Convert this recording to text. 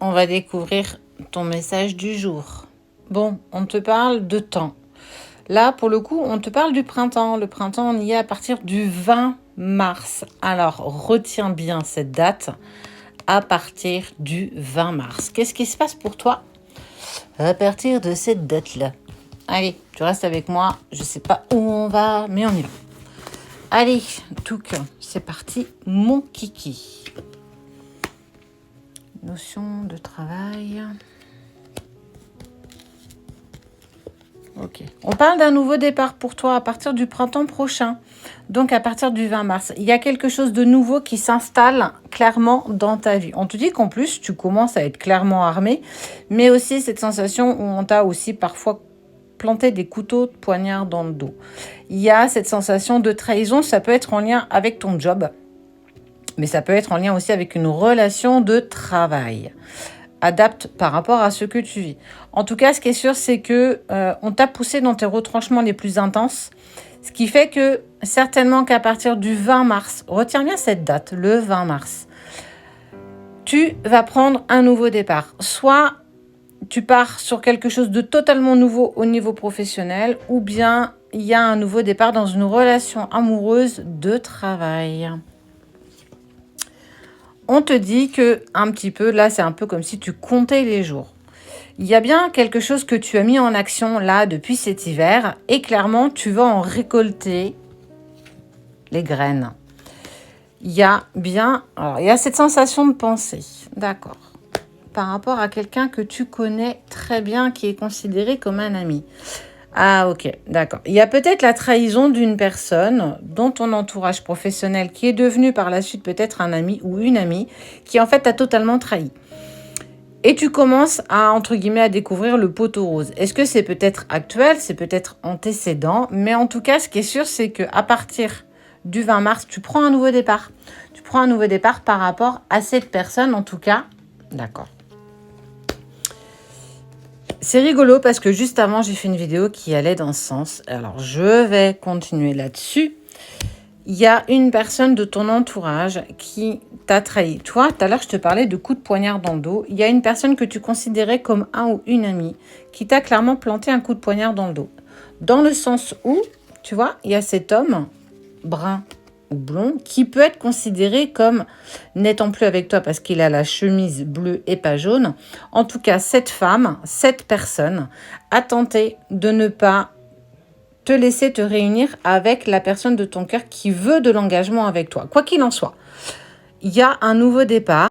on va découvrir ton message du jour. Bon, on te parle de temps. Là, pour le coup, on te parle du printemps. Le printemps, on y est à partir du 20 mars. Alors, retiens bien cette date à partir du 20 mars. Qu'est-ce qui se passe pour toi à partir de cette date-là? Allez, tu restes avec moi. Je ne sais pas où on va, mais on y va. Allez, Touk, c'est parti, mon kiki. Notion de travail. Ok. On parle d'un nouveau départ pour toi à partir du printemps prochain. Donc à partir du 20 mars. Il y a quelque chose de nouveau qui s'installe clairement dans ta vie. On te dit qu'en plus, tu commences à être clairement armé. Mais aussi cette sensation où on t'a aussi parfois planté des couteaux de poignard dans le dos. Il y a cette sensation de trahison. Ça peut être en lien avec ton job. Mais ça peut être en lien aussi avec une relation de travail. Adapte par rapport à ce que tu vis. En tout cas, ce qui est sûr, c'est que on t'a poussé dans tes retranchements les plus intenses. Ce qui fait que certainement qu'à partir du 20 mars, retiens bien cette date, le 20 mars, tu vas prendre un nouveau départ. Soit tu pars sur quelque chose de totalement nouveau au niveau professionnel, ou bien il y a un nouveau départ dans une relation amoureuse de travail. On te dit que un petit peu, là, c'est un peu comme si tu comptais les jours. Il y a bien quelque chose que tu as mis en action là depuis cet hiver et clairement, tu vas en récolter les graines. Il y a bien, alors, il y a cette sensation de pensée, d'accord, par rapport à quelqu'un que tu connais très bien, qui est considéré comme un ami. Ah ok, d'accord. Il y a peut-être la trahison d'une personne dans ton entourage professionnel qui est devenu par la suite peut-être un ami ou une amie qui en fait t'a totalement trahi. Et tu commences à, entre guillemets, à découvrir le poteau rose. Est-ce que c'est peut-être actuel, c'est peut-être antécédent, mais en tout cas, ce qui est sûr, c'est qu'à partir du 20 mars, tu prends un nouveau départ. Tu prends un nouveau départ par rapport à cette personne, en tout cas. D'accord. C'est rigolo parce que juste avant, j'ai fait une vidéo qui allait dans ce sens. Alors, je vais continuer là-dessus. Il y a une personne de ton entourage qui t'a trahi. Toi, tout à l'heure, je te parlais de coups de poignard dans le dos. Il y a une personne que tu considérais comme un ou une amie qui t'a clairement planté un coup de poignard dans le dos. Dans le sens où, tu vois, il y a cet homme brun ou blond qui peut être considéré comme n'étant plus avec toi parce qu'il a la chemise bleue et pas jaune. En tout cas, cette femme, cette personne a tenté de ne pas te laisser te réunir avec la personne de ton cœur qui veut de l'engagement avec toi. Quoi qu'il en soit, il y a un nouveau départ.